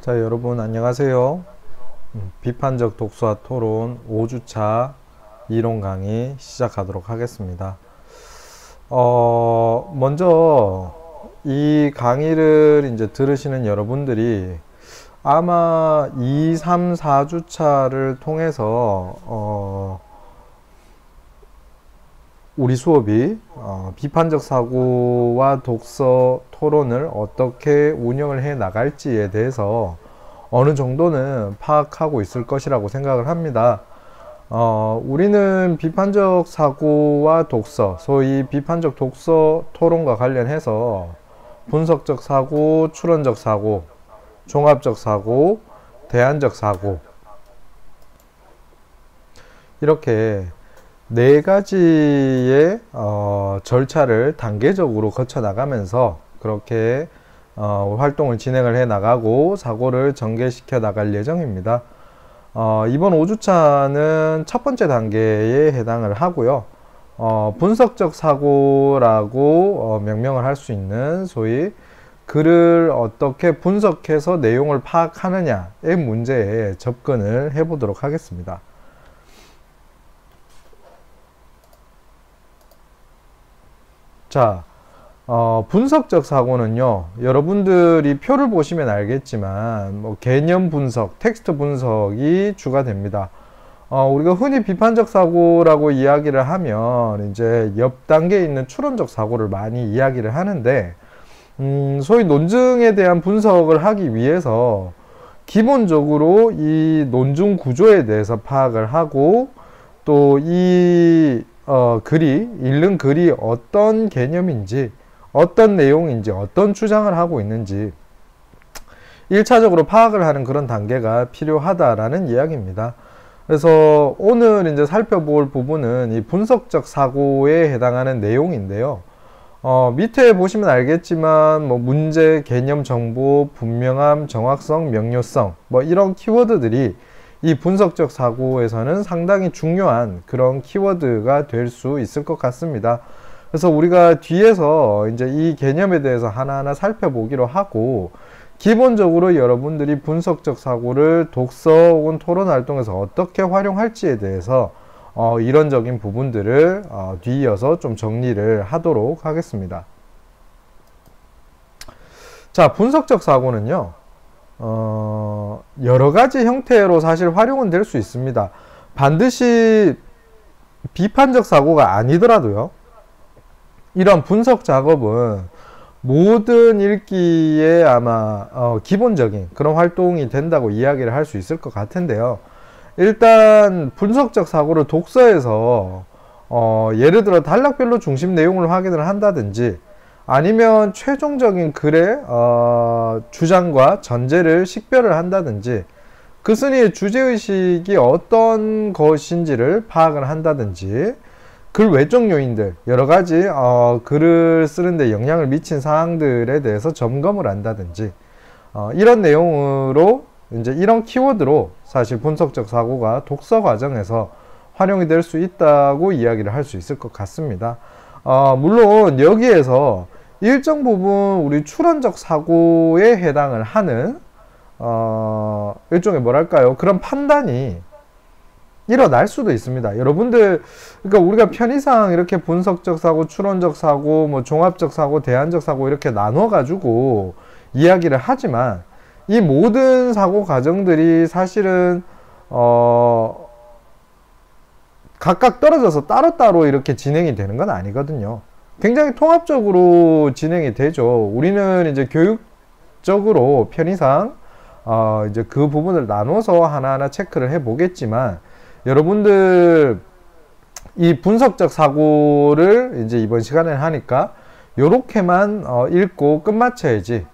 자, 여러분 안녕하세요. 비판적 독서와 토론 5주차 이론 강의 시작하도록 하겠습니다. 먼저 이 강의를 이제 들으시는 여러분들이 아마 2, 3, 4주차를 통해서 우리 수업이 비판적 사고와 독서 토론을 어떻게 운영을 해 나갈지에 대해서 어느 정도는 파악하고 있을 것이라고 생각을 합니다. 우리는 비판적 사고와 독서, 소위 비판적 독서 토론과 관련해서 분석적 사고, 추론적 사고, 종합적 사고, 대안적 사고, 이렇게 네 가지의 절차를 단계적으로 거쳐 나가면서 그렇게 활동을 진행을 해 나가고 사고를 전개시켜 나갈 예정입니다. 이번 5주차는 첫 번째 단계에 해당을 하고요. 분석적 사고라고 명명을 할 수 있는 소위 글을 어떻게 분석해서 내용을 파악하느냐의 문제에 접근을 해 보도록 하겠습니다. 자, 분석적 사고는요, 여러분들이 표를 보시면 알겠지만, 개념 분석, 텍스트 분석이 주가 됩니다. 우리가 흔히 비판적 사고라고 이야기를 하면, 이제 옆 단계에 있는 추론적 사고를 많이 이야기를 하는데, 소위 논증에 대한 분석을 하기 위해서, 기본적으로 이 논증 구조에 대해서 파악을 하고, 또 이 읽는 글이 어떤 개념인지, 어떤 내용인지, 어떤 주장을 하고 있는지 1차적으로 파악을 하는 그런 단계가 필요하다라는 이야기입니다. 그래서 오늘 이제 살펴볼 부분은 이 분석적 사고에 해당하는 내용인데요. 밑에 보시면 알겠지만 문제, 개념, 정보, 분명함, 정확성, 명료성 이런 키워드들이 이 분석적 사고에서는 상당히 중요한 그런 키워드가 될 수 있을 것 같습니다. 그래서 우리가 뒤에서 이제 이 개념에 대해서 하나하나 살펴보기로 하고, 기본적으로 여러분들이 분석적 사고를 독서 혹은 토론 활동에서 어떻게 활용할지에 대해서 이론적인 부분들을 뒤이어서 좀 정리를 하도록 하겠습니다. 자, 분석적 사고는요, 여러 가지 형태로 사실 활용은 될 수 있습니다. 반드시 비판적 사고가 아니더라도요, 이런 분석 작업은 모든 읽기에 아마 기본적인 그런 활동이 된다고 이야기를 할 수 있을 것 같은데요. 일단 분석적 사고를 독서에서 예를 들어 단락별로 중심 내용을 확인을 한다든지, 아니면 최종적인 글의 주장과 전제를 식별을 한다든지, 그 순위의 주제의식이 어떤 것인지를 파악을 한다든지, 글 외적 요인들, 여러가지 글을 쓰는데 영향을 미친 사항들에 대해서 점검을 한다든지, 이런 내용으로 이제 이런 키워드로 사실 분석적 사고가 독서 과정에서 활용이 될 수 있다고 이야기를 할 수 있을 것 같습니다. 물론 여기에서 일정 부분 우리 추론적 사고에 해당을 하는 일종의 뭐랄까요, 그런 판단이 일어날 수도 있습니다. 여러분들, 그러니까 우리가 편의상 이렇게 분석적 사고, 추론적 사고, 종합적 사고, 대안적 사고 이렇게 나눠 가지고 이야기를 하지만, 이 모든 사고 과정들이 사실은 각각 떨어져서 따로따로 이렇게 진행이 되는 건 아니거든요. 굉장히 통합적으로 진행이 되죠. 우리는 이제 교육적으로 편의상 이제 그 부분을 나눠서 하나하나 체크를 해 보겠지만, 여러분들 이 분석적 사고를 이제 이번 시간에 하니까 요렇게만 읽고 끝마쳐야지,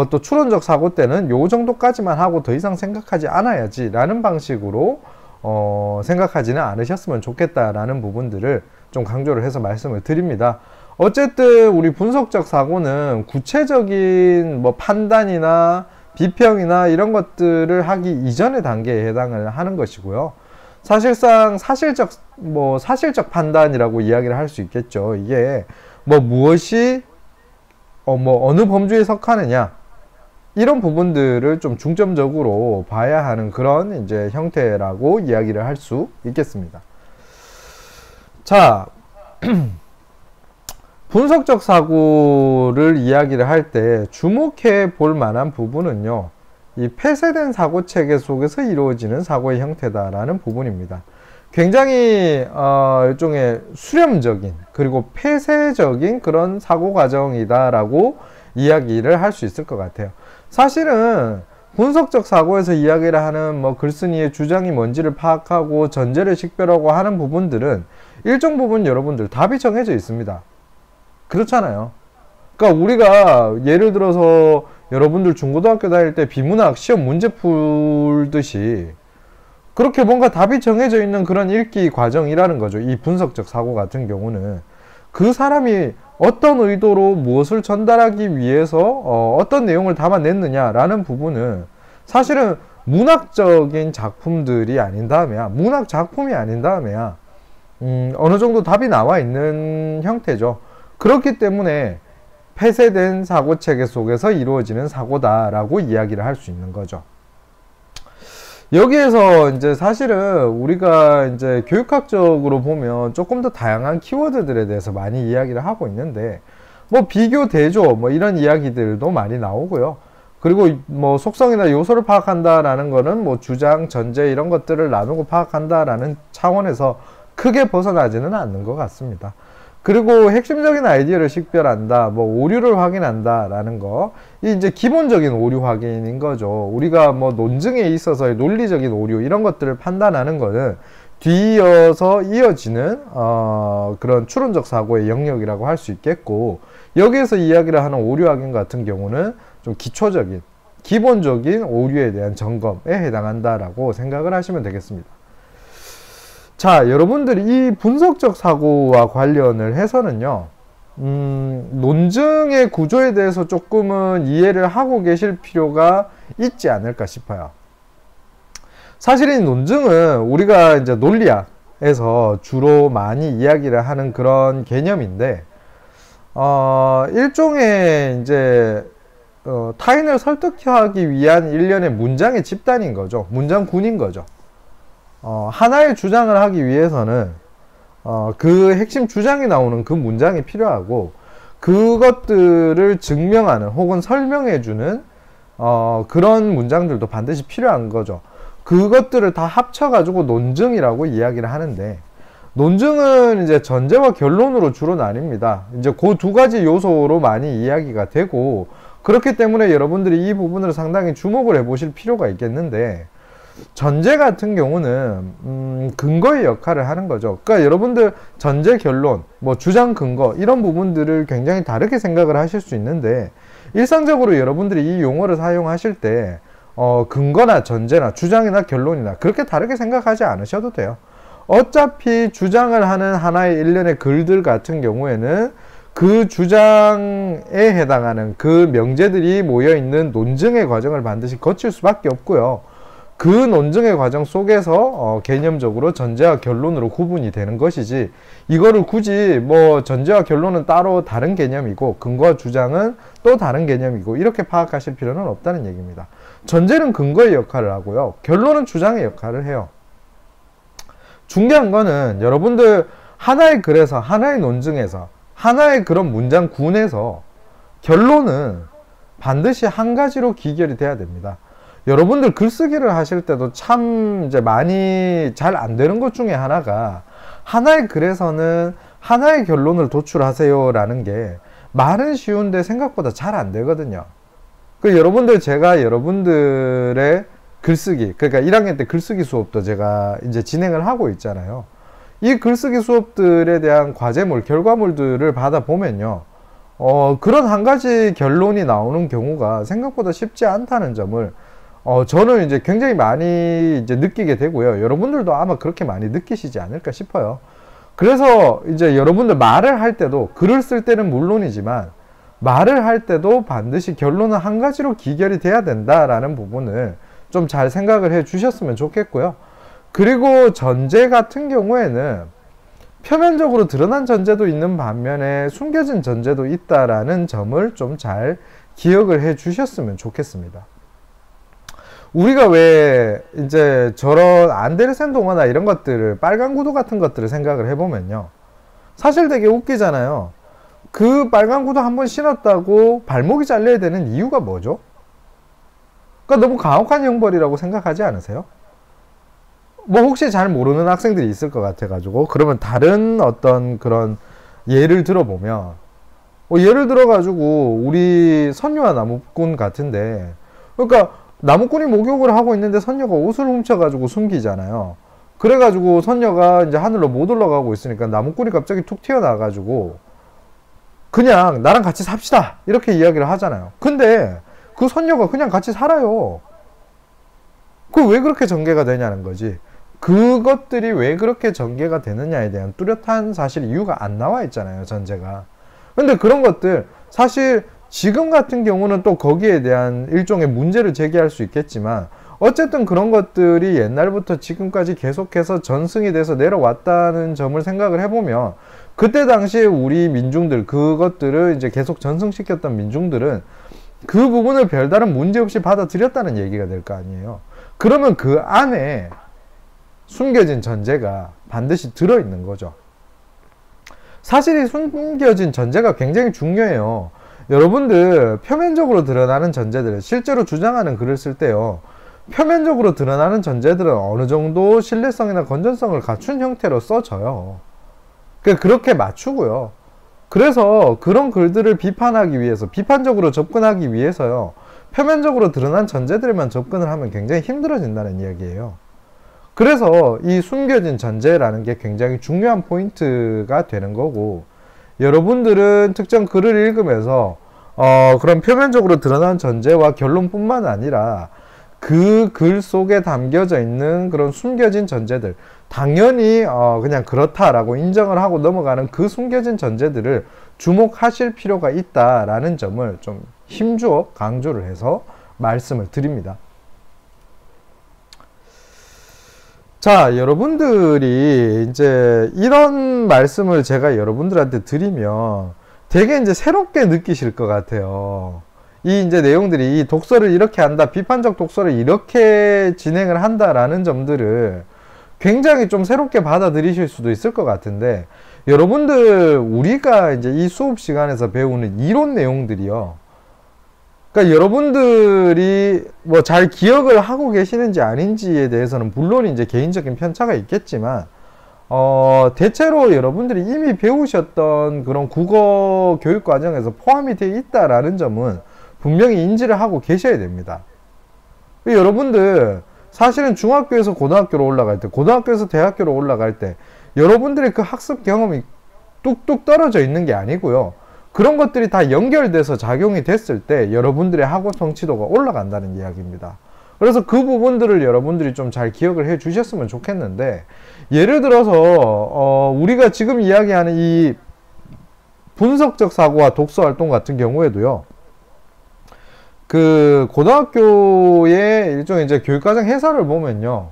또 추론적 사고 때는 요 정도까지만 하고 더 이상 생각하지 않아야지 라는 방식으로 생각하지는 않으셨으면 좋겠다라는 부분들을 좀 강조를 해서 말씀을 드립니다. 어쨌든 우리 분석적 사고는 구체적인 판단이나 비평이나 이런 것들을 하기 이전의 단계에 해당을 하는 것이고요. 사실상 사실적 판단이라고 이야기를 할 수 있겠죠. 이게 무엇이 어느 범주에 속하느냐, 이런 부분들을 좀 중점적으로 봐야 하는 그런 이제 형태라고 이야기를 할 수 있겠습니다. 자, 분석적 사고를 이야기를 할 때 주목해 볼 만한 부분은요, 이 폐쇄된 사고 체계 속에서 이루어지는 사고의 형태다라는 부분입니다. 굉장히 일종의 수렴적인 그리고 폐쇄적인 그런 사고 과정이다라고 이야기를 할 수 있을 것 같아요. 사실은 분석적 사고에서 이야기를 하는 뭐 글쓴이의 주장이 뭔지를 파악하고 전제를 식별하고 하는 부분들은 일정 부분 여러분들 답이 정해져 있습니다. 그렇잖아요. 그러니까 우리가 예를 들어서 여러분들 중고등학교 다닐 때 비문학 시험 문제 풀듯이 그렇게 뭔가 답이 정해져 있는 그런 읽기 과정이라는 거죠. 이 분석적 사고 같은 경우는 그 사람이 어떤 의도로 무엇을 전달하기 위해서 어떤 내용을 담아냈느냐라는 부분은 사실은 문학적인 작품들이 아닌 다음에야, 문학 작품이 아닌 다음에야 어느 정도 답이 나와 있는 형태죠. 그렇기 때문에 폐쇄된 사고 체계 속에서 이루어지는 사고다라고 이야기를 할 수 있는 거죠. 여기에서 이제 사실은 우리가 이제 교육학적으로 보면 조금 더 다양한 키워드들에 대해서 많이 이야기를 하고 있는데, 뭐 비교, 대조, 뭐 이런 이야기들도 많이 나오고요. 그리고 뭐 속성이나 요소를 파악한다라는 거는 뭐 주장, 전제 이런 것들을 나누고 파악한다라는 차원에서 크게 벗어나지는 않는 것 같습니다. 그리고 핵심적인 아이디어를 식별한다, 뭐 오류를 확인한다라는 거, 이 이제 기본적인 오류 확인인 거죠. 우리가 뭐 논증에 있어서의 논리적인 오류 이런 것들을 판단하는 거는 뒤이어서 이어지는 그런 추론적 사고의 영역이라고 할 수 있겠고, 여기에서 이야기를 하는 오류 확인 같은 경우는 좀 기초적인, 기본적인 오류에 대한 점검에 해당한다라고 생각을 하시면 되겠습니다. 자, 여러분들이 이 분석적 사고와 관련을 해서는요, 논증의 구조에 대해서 조금은 이해를 하고 계실 필요가 있지 않을까 싶어요. 사실 이 논증은 우리가 이제 논리학에서 주로 많이 이야기를 하는 그런 개념인데, 일종의 이제 타인을 설득하기 위한 일련의 문장의 집단인 거죠. 문장군인 거죠. 하나의 주장을 하기 위해서는 그 핵심 주장이 나오는 그 문장이 필요하고, 그것들을 증명하는 혹은 설명해주는 그런 문장들도 반드시 필요한 거죠. 그것들을 다 합쳐가지고 논증이라고 이야기를 하는데, 논증은 이제 전제와 결론으로 주로 나뉩니다. 이제 그 두 가지 요소로 많이 이야기가 되고, 그렇기 때문에 여러분들이 이 부분을 상당히 주목을 해보실 필요가 있겠는데, 전제 같은 경우는 근거의 역할을 하는 거죠. 그러니까 여러분들 전제, 결론, 뭐 주장, 근거 이런 부분들을 굉장히 다르게 생각을 하실 수 있는데, 일상적으로 여러분들이 이 용어를 사용하실 때 근거나 전제나 주장이나 결론이나 그렇게 다르게 생각하지 않으셔도 돼요. 어차피 주장을 하는 하나의 일련의 글들 같은 경우에는 그 주장에 해당하는 그 명제들이 모여있는 논증의 과정을 반드시 거칠 수밖에 없고요. 그 논증의 과정 속에서 개념적으로 전제와 결론으로 구분이 되는 것이지, 이거를 굳이 뭐 전제와 결론은 따로 다른 개념이고 근거와 주장은 또 다른 개념이고 이렇게 파악하실 필요는 없다는 얘기입니다. 전제는 근거의 역할을 하고요, 결론은 주장의 역할을 해요. 중요한 거는 여러분들 하나의 글에서, 하나의 논증에서, 하나의 그런 문장군에서 결론은 반드시 한 가지로 기결이 돼야 됩니다. 여러분들 글쓰기를 하실 때도 참 이제 많이 잘 안 되는 것 중에 하나가, 하나의 글에서는 하나의 결론을 도출하세요 라는 게 말은 쉬운데 생각보다 잘 안 되거든요. 여러분들, 제가 여러분들의 글쓰기, 그러니까 1학년 때 글쓰기 수업도 제가 이제 진행을 하고 있잖아요. 이 글쓰기 수업들에 대한 과제물, 결과물들을 받아보면요, 그런 한 가지 결론이 나오는 경우가 생각보다 쉽지 않다는 점을 저는 이제 굉장히 많이 이제 느끼게 되고요. 여러분들도 아마 그렇게 많이 느끼시지 않을까 싶어요. 그래서 이제 여러분들 말을 할 때도, 글을 쓸 때는 물론이지만 말을 할 때도 반드시 결론은 한 가지로 기결이 돼야 된다라는 부분을 좀 잘 생각을 해 주셨으면 좋겠고요. 그리고 전제 같은 경우에는 표면적으로 드러난 전제도 있는 반면에 숨겨진 전제도 있다라는 점을 좀 잘 기억을 해 주셨으면 좋겠습니다. 우리가 왜 이제 저런 안데르센 동화나 이런 것들을, 빨간 구두 같은 것들을 생각을 해보면요, 사실 되게 웃기잖아요. 그 빨간 구두 한번 신었다고 발목이 잘려야 되는 이유가 뭐죠? 그러니까 너무 가혹한 형벌이라고 생각하지 않으세요? 뭐 혹시 잘 모르는 학생들이 있을 것 같아가지고, 그러면 다른 어떤 그런 예를 들어보면, 예를 들어가지고 우리 선녀와 나무꾼 같은데, 그러니까 나무꾼이 목욕을 하고 있는데 선녀가 옷을 훔쳐가지고 숨기잖아요. 그래가지고 선녀가 이제 하늘로 못 올라가고 있으니까 나무꾼이 갑자기 툭 튀어나와가지고 그냥 나랑 같이 삽시다 이렇게 이야기를 하잖아요. 근데 그 선녀가 그냥 같이 살아요. 그 왜 그렇게 전개가 되냐는 거지. 그것들이 왜 그렇게 전개가 되느냐에 대한 뚜렷한 사실 이유가 안 나와 있잖아요, 전제가. 근데 그런 것들 사실 지금 같은 경우는 또 거기에 대한 일종의 문제를 제기할 수 있겠지만, 어쨌든 그런 것들이 옛날부터 지금까지 계속해서 전승이 돼서 내려왔다는 점을 생각을 해보면, 그때 당시에 우리 민중들, 그것들을 이제 계속 전승시켰던 민중들은 그 부분을 별다른 문제 없이 받아들였다는 얘기가 될 거 아니에요. 그러면 그 안에 숨겨진 전제가 반드시 들어있는 거죠. 사실 이 숨겨진 전제가 굉장히 중요해요. 여러분들 표면적으로 드러나는 전제들을, 실제로 주장하는 글을 쓸 때요, 표면적으로 드러나는 전제들은 어느 정도 신뢰성이나 건전성을 갖춘 형태로 써져요. 그렇게 맞추고요. 그래서 그런 글들을 비판하기 위해서, 비판적으로 접근하기 위해서요, 표면적으로 드러난 전제들만 접근을 하면 굉장히 힘들어진다는 이야기예요. 그래서 이 숨겨진 전제라는 게 굉장히 중요한 포인트가 되는 거고, 여러분들은 특정 글을 읽으면서 그런 표면적으로 드러난 전제와 결론뿐만 아니라 그 글 속에 담겨져 있는 그런 숨겨진 전제들, 당연히 그냥 그렇다라고 인정을 하고 넘어가는 그 숨겨진 전제들을 주목하실 필요가 있다라는 점을 좀 힘주어 강조를 해서 말씀을 드립니다. 자, 여러분들이 이제 이런 말씀을 제가 여러분들한테 드리면 되게 이제 새롭게 느끼실 것 같아요. 이 이제 내용들이, 이 독서를 이렇게 한다, 비판적 독서를 이렇게 진행을 한다라는 점들을 굉장히 좀 새롭게 받아들이실 수도 있을 것 같은데, 여러분들, 우리가 이제 이 수업 시간에서 배우는 이론 내용들이요, 그러니까 여러분들이 뭐 잘 기억을 하고 계시는지 아닌지에 대해서는 물론 이제 개인적인 편차가 있겠지만, 대체로 여러분들이 이미 배우셨던 그런 국어 교육 과정에서 포함이 되어 있다라는 점은 분명히 인지를 하고 계셔야 됩니다. 여러분들 사실은 중학교에서 고등학교로 올라갈 때, 고등학교에서 대학교로 올라갈 때 여러분들의 그 학습 경험이 뚝뚝 떨어져 있는 게 아니고요, 그런 것들이 다 연결돼서 작용이 됐을 때 여러분들의 학업 성취도가 올라간다는 이야기입니다. 그래서 그 부분들을 여러분들이 좀 잘 기억을 해 주셨으면 좋겠는데, 예를 들어서 우리가 지금 이야기하는 이 분석적 사고와 독서 활동 같은 경우에도요, 그 고등학교의 일종의 이제 교육과정 해설을 보면요,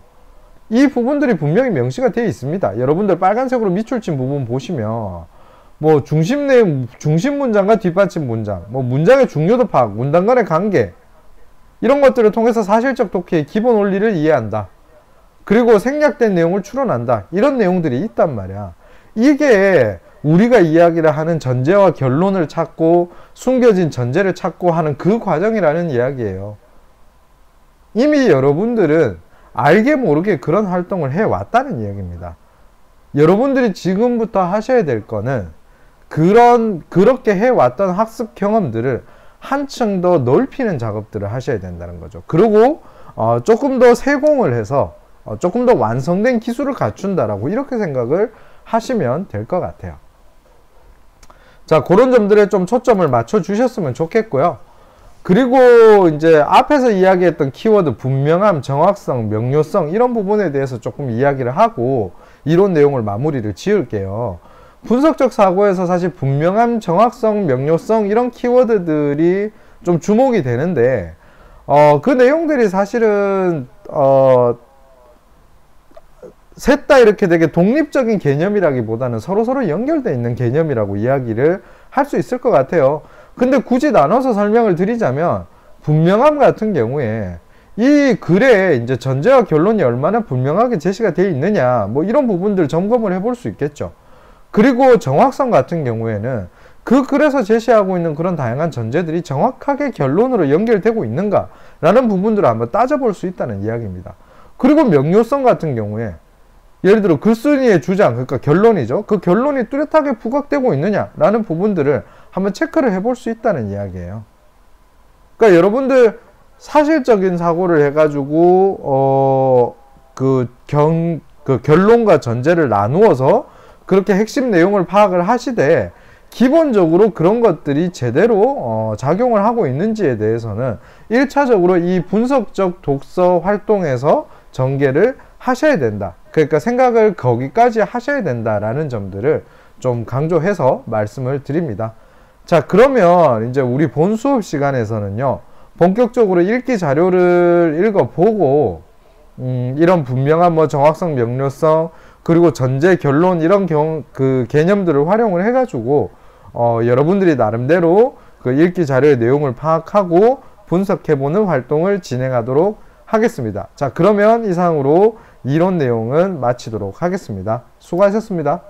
이 부분들이 분명히 명시가 되어 있습니다. 여러분들 빨간색으로 밑줄 친 부분 보시면 뭐 중심 내용, 중심 문장과 뒷받침 문장, 뭐 문장의 중요도 파악, 문단 간의 관계, 이런 것들을 통해서 사실적 독해의 기본 원리를 이해한다, 그리고 생략된 내용을 추론한다, 이런 내용들이 있단 말이야. 이게 우리가 이야기를 하는 전제와 결론을 찾고 숨겨진 전제를 찾고 하는 그 과정이라는 이야기예요. 이미 여러분들은 알게 모르게 그런 활동을 해왔다는 이야기입니다. 여러분들이 지금부터 하셔야 될 거는 그렇게 해왔던 학습 경험들을 한층 더 넓히는 작업들을 하셔야 된다는 거죠. 그리고 조금 더 세공을 해서 조금 더 완성된 기술을 갖춘다라고 이렇게 생각을 하시면 될 것 같아요. 자, 그런 점들에 좀 초점을 맞춰 주셨으면 좋겠고요. 그리고 이제 앞에서 이야기했던 키워드 분명함, 정확성, 명료성, 이런 부분에 대해서 조금 이야기를 하고 이론 내용을 마무리를 지을게요. 분석적 사고에서 사실 분명함, 정확성, 명료성, 이런 키워드들이 좀 주목이 되는데, 그 내용들이 사실은 셋 다 이렇게 되게 독립적인 개념이라기보다는 서로서로 연결되어 있는 개념이라고 이야기를 할 수 있을 것 같아요. 근데 굳이 나눠서 설명을 드리자면 분명함 같은 경우에 이 글에 이제 전제와 결론이 얼마나 분명하게 제시가 되어 있느냐, 뭐 이런 부분들 점검을 해볼 수 있겠죠. 그리고 정확성 같은 경우에는 그 글에서 제시하고 있는 그런 다양한 전제들이 정확하게 결론으로 연결되고 있는가 라는 부분들을 한번 따져볼 수 있다는 이야기입니다. 그리고 명료성 같은 경우에 예를 들어 글쓴이의 주장, 그러니까 결론이죠. 그 결론이 뚜렷하게 부각되고 있느냐 라는 부분들을 한번 체크를 해볼 수 있다는 이야기예요. 그러니까 여러분들 사실적인 사고를 해가지고 그 결론과 전제를 나누어서 그렇게 핵심 내용을 파악을 하시되 기본적으로 그런 것들이 제대로 작용을 하고 있는지에 대해서는 1차적으로 이 분석적 독서 활동에서 전개를 하셔야 된다. 그러니까 생각을 거기까지 하셔야 된다라는 점들을 좀 강조해서 말씀을 드립니다. 자, 그러면 이제 우리 본 수업 시간에서는요, 본격적으로 읽기 자료를 읽어보고 이런 분명한 뭐 정확성, 명료성, 그리고 전제, 결론 이런 그 개념들을 활용을 해가지고 여러분들이 나름대로 그 읽기 자료의 내용을 파악하고 분석해보는 활동을 진행하도록 하겠습니다. 자, 그러면 이상으로 이론 내용은 마치도록 하겠습니다. 수고하셨습니다.